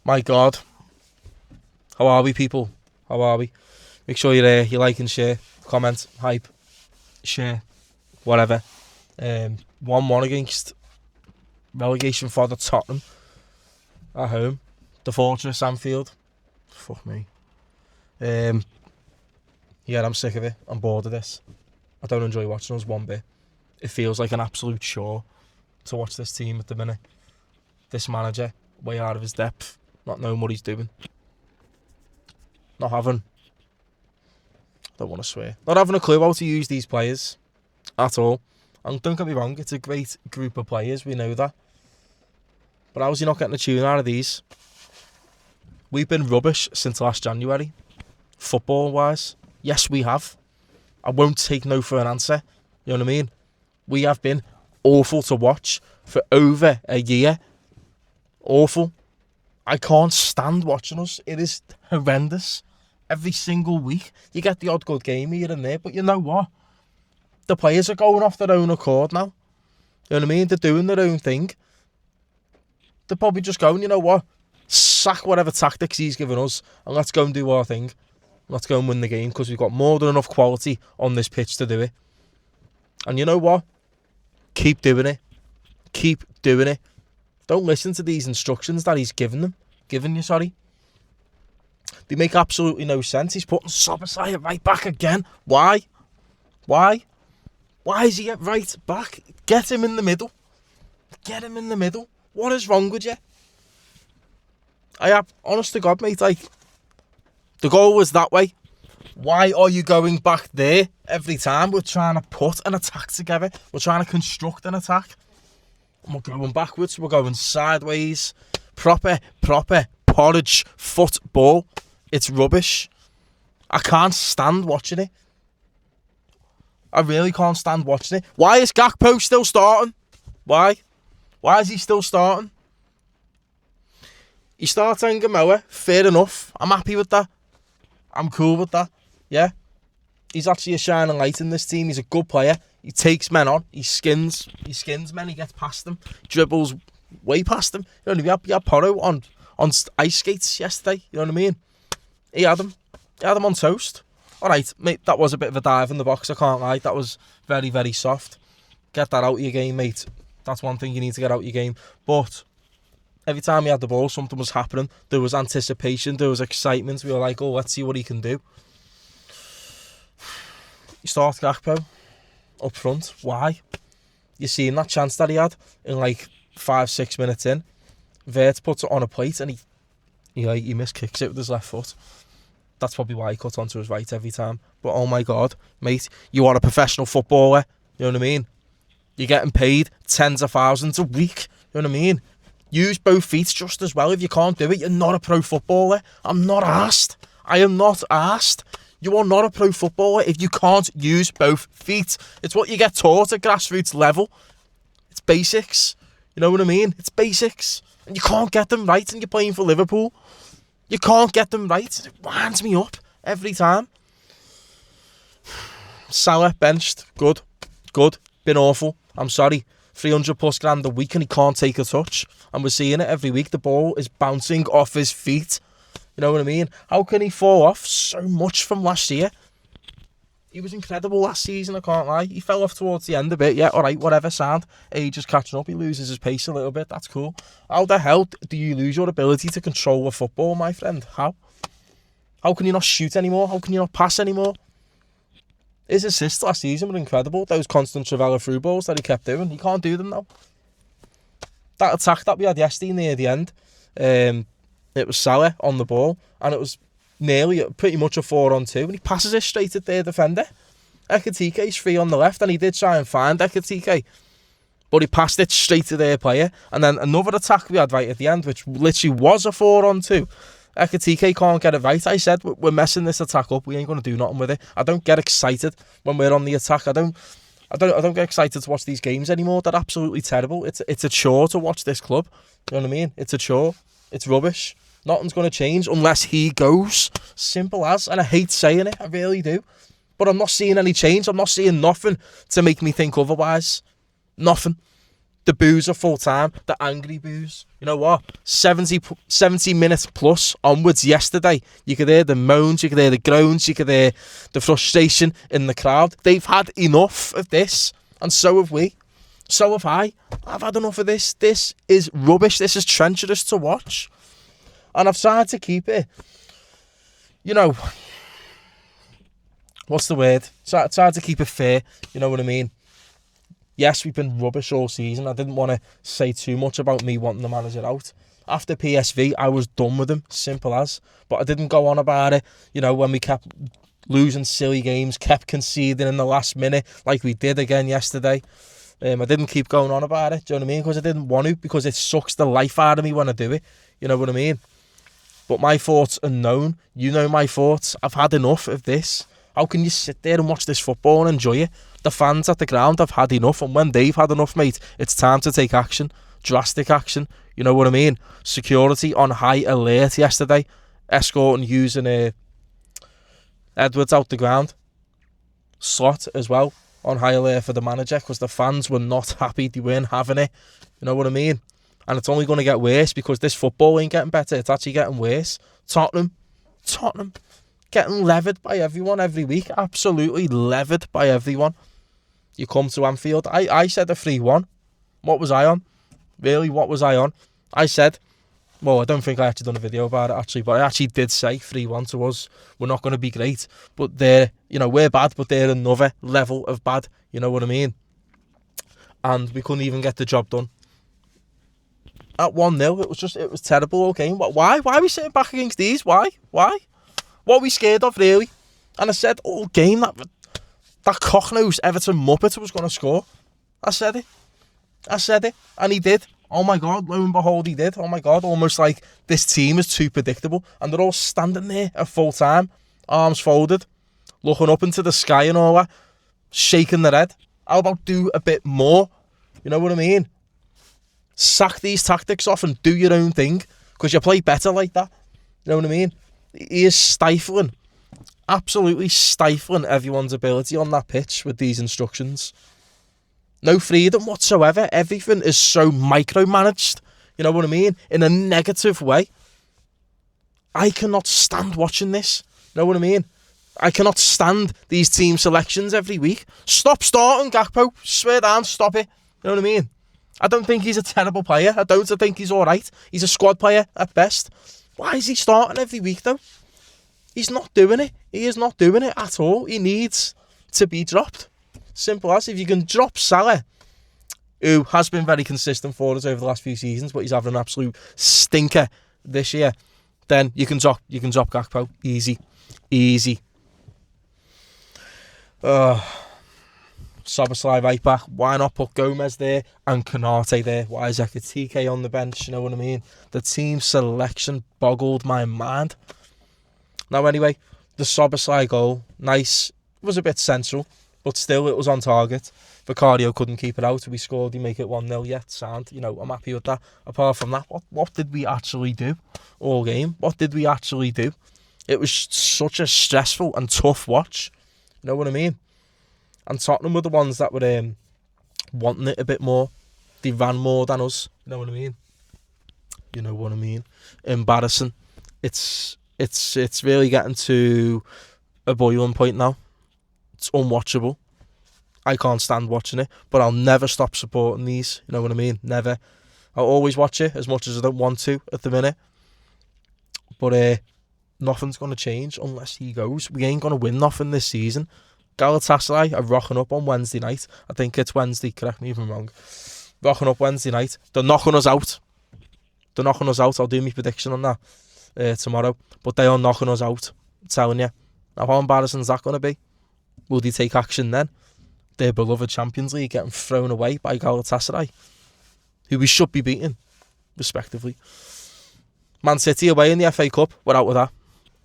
My God. How are we, people? How are we? Make sure you like and share, comment, hype, share, whatever. 1-1 against relegation for the Tottenham at home. The Fortress, Anfield. Fuck me. Yeah, I'm sick of it. I'm bored of this. I don't enjoy watching us one bit. It feels like an absolute chore to watch this team at the minute. This manager, way out of his depth, not knowing what he's doing. Not having, I don't want to swear, not having a clue how to use these players at all. And don't get me wrong, it's a great group of players, we know that. But how's he not getting a tune out of these? We've been rubbish since last January, football-wise. Yes, we have. I won't take no for an answer. You know what I mean? We have been awful to watch for over a year. Awful. I can't stand watching us. It is horrendous. Every single week, you get the odd good game here and there, but you know what? The players are going off their own accord now. You know what I mean? They're doing their own thing. They're probably just going, you know what? Sack whatever tactics he's given us and let's go and do our thing. Let's go and win the game because we've got more than enough quality on this pitch to do it. And you know what? Keep doing it. Keep doing it. Don't listen to these instructions that he's giving you. They make absolutely no sense. He's putting Sobasai right back again. Why? Why is he at right back? Get him in the middle. Get him in the middle. What is wrong with you? I have, honest to God, mate, like, the goal was that way. Why are you going back there every time? We're trying to put an attack together. We're trying to construct an attack. And we're going backwards. We're going sideways. Proper porridge football. It's rubbish. I can't stand watching it. I really can't stand watching it. Why is Gakpo still starting? Why? Why is he still starting? He starts Ngamoa. Fair enough. I'm happy with that. I'm cool with that. Yeah. He's actually a shining light in this team. He's a good player. He takes men on. He skins men. He gets past them. Dribbles way past them. You know, we had Porro on ice skates yesterday. You know what I mean? He had him on toast. All right, mate, that was a bit of a dive in the box. I can't lie. That was very, very soft. Get that out of your game, mate. That's one thing you need to get out of your game. But every time he had the ball, something was happening. There was anticipation. There was excitement. We were like, oh, let's see what he can do. You start Gakpo up front. Why? You seen that chance that he had in like 5-6 minutes in. Vert puts it on a plate and he miskicks it with his left foot. That's probably why he cut onto his right every time. But oh my God, mate, you are a professional footballer. You know what I mean? You're getting paid tens of thousands a week. You know what I mean? Use both feet just as well. If you can't do it, you're not a pro footballer. I'm not asked. I am not asked. You are not a pro footballer if you can't use both feet. It's what you get taught at grassroots level. It's basics. You know what I mean? It's basics. And you can't get them right and you're playing for Liverpool. You can't get them right. It winds me up every time. Salah benched. Good. Been awful. I'm sorry. 300 plus grand a week and he can't take a touch. And we're seeing it every week. The ball is bouncing off his feet. You know what I mean? How can he fall off so much from last year? He was incredible last season, I can't lie. He fell off towards the end a bit. Yeah, all right, whatever, sound. Age is catching up. He loses his pace a little bit. That's cool. How the hell do you lose your ability to control a football, my friend? How? How can you not shoot anymore? How can you not pass anymore? His assists last season were incredible. Those constant Trevella through balls that he kept doing. He can't do them now. That attack that we had yesterday near the end, it was Salah on the ball, and it was nearly pretty much a 4-on-2, and he passes it straight at their defender. Ekitike's free on the left, and he did try and find Ekitike, but he passed it straight to their player. And then another attack we had right at the end, which literally was a 4-on-2. Ekitike can't get it right. I said, we're messing this attack up. We ain't going to do nothing with it. I don't get excited when we're on the attack. I don't get excited to watch these games anymore. They're absolutely terrible. It's a chore to watch this club. You know what I mean? It's a chore. It's rubbish. Nothing's going to change unless he goes. Simple as. And I hate saying it. I really do. But I'm not seeing any change. I'm not seeing nothing to make me think otherwise. Nothing. The boos are full time. The angry boos. You know what? 70 minutes plus onwards yesterday. You could hear the moans, you could hear the groans, you could hear the frustration in the crowd. They've had enough of this, and so have we. So have I. I've had enough of this. This is rubbish. This is treacherous to watch. And I've tried to keep it, you know, what's the word? Tried to keep it fair, you know what I mean? Yes, we've been rubbish all season. I didn't want to say too much about me wanting the manager out. After PSV, I was done with him, simple as. But I didn't go on about it, you know, when we kept losing silly games, kept conceding in the last minute, like we did again yesterday. I didn't keep going on about it, do you know what I mean? Because I didn't want to, because it sucks the life out of me when I do it, you know what I mean? But my thoughts are known. You know my thoughts. I've had enough of this. How can you sit there and watch this football and enjoy it? The fans at the ground have had enough, and when they've had enough, mate, it's time to take action. Drastic action. You know what I mean? Security on high alert yesterday. Escorting using Edwards out the ground. Slot as well on high alert for the manager, because the fans were not happy. They weren't having it. You know what I mean? And it's only going to get worse, because this football ain't getting better. It's actually getting worse. Tottenham. Getting levered by everyone every week. Absolutely levered by everyone. You come to Anfield. I said a 3-1. What was I on? Really, what was I on? I said, well, I don't think I actually done a video about it, actually, but I actually did say 3-1 to us. We're not going to be great, but they're, you know, we're bad, but they're another level of bad. You know what I mean? And we couldn't even get the job done. At 1-0, it was terrible all game. Why? Why are we sitting back against these? Why? What are we scared of, really? And I said all game that cocknose Everton Muppet was going to score. I said it. And he did. Oh my God, lo and behold, he did. Oh my God, almost like this team is too predictable. And they're all standing there at full time, arms folded, looking up into the sky and all that, shaking their head. How about do a bit more? You know what I mean? Sack these tactics off and do your own thing, because you play better like that. You know what I mean? He is stifling, absolutely stifling everyone's ability on that pitch with these instructions. No freedom whatsoever. Everything is so micromanaged. You know what I mean? In a negative way. I cannot stand watching this. You know what I mean? I cannot stand these team selections every week. Stop starting Gakpo. Swear down, stop it. You know what I mean? I don't think he's a terrible player. I think he's all right. He's a squad player at best. Why is he starting every week, though? He's not doing it. He is not doing it at all. He needs to be dropped. Simple as. If you can drop Salah, who has been very consistent for us over the last few seasons, but he's having an absolute stinker this year, then you can drop Gakpo. Easy. Szoboszlai right back. Why not put Gomez there and Konate there? Why is Ekitike on the bench? You know what I mean? The team selection boggled my mind. Now anyway, the Szoboszlai goal, nice. It was a bit central, but still it was on target. Vicario couldn't keep it out. We scored, he make it 1-0. Yeah, sound. You know, I'm happy with that. Apart from that, what did we actually do all game? What did we actually do? It was such a stressful and tough watch. You know what I mean? And Tottenham were the ones that were wanting it a bit more. They ran more than us. You know what I mean? Embarrassing. It's really getting to a boiling point now. It's unwatchable. I can't stand watching it, but I'll never stop supporting these. You know what I mean? Never. I'll always watch it as much as I don't want to at the minute. But nothing's going to change unless he goes. We ain't going to win nothing this season. Galatasaray are rocking up on Wednesday night. I think it's Wednesday, correct me if I'm wrong. Rocking up Wednesday night. They're knocking us out. I'll do my prediction on that tomorrow. But they are knocking us out. I'm telling you. Now, how embarrassing is that going to be? Will they take action then? Their beloved Champions League getting thrown away by Galatasaray, who we should be beating, respectively. Man City away in the FA Cup. We're out with that.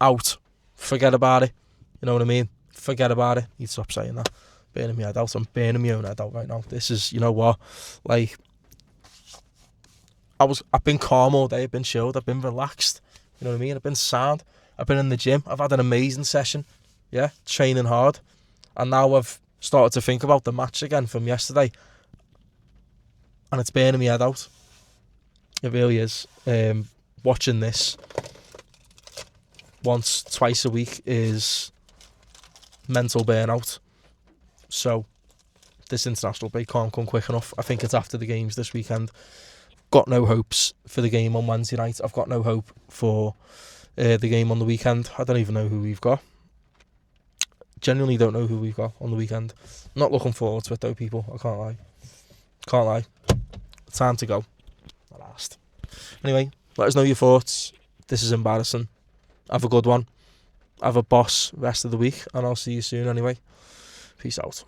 Out. Forget about it. You know what I mean? Forget about it. You stop saying that. Burning my head out. I'm burning my own head out right now. This is, you know what? Like, I've been calm all day. I've been chilled. I've been relaxed. You know what I mean? I've been sound. I've been in the gym. I've had an amazing session. Yeah, training hard. And now I've started to think about the match again from yesterday. and it's burning my head out. It really is. Watching this once, twice a week is mental burnout. So this international break can't come quick enough. I think it's after the games this weekend. Got no hopes for the game on Wednesday night. I've got no hope for the game on the weekend. I don't even know who we've got. Genuinely don't know who we've got on the weekend. Not looking forward to it though, people. I can't lie. Can't lie. Time to go. At last. Anyway, let us know your thoughts. This is embarrassing. Have a good one. Have a boss rest of the week, and I'll see you soon anyway. Peace out.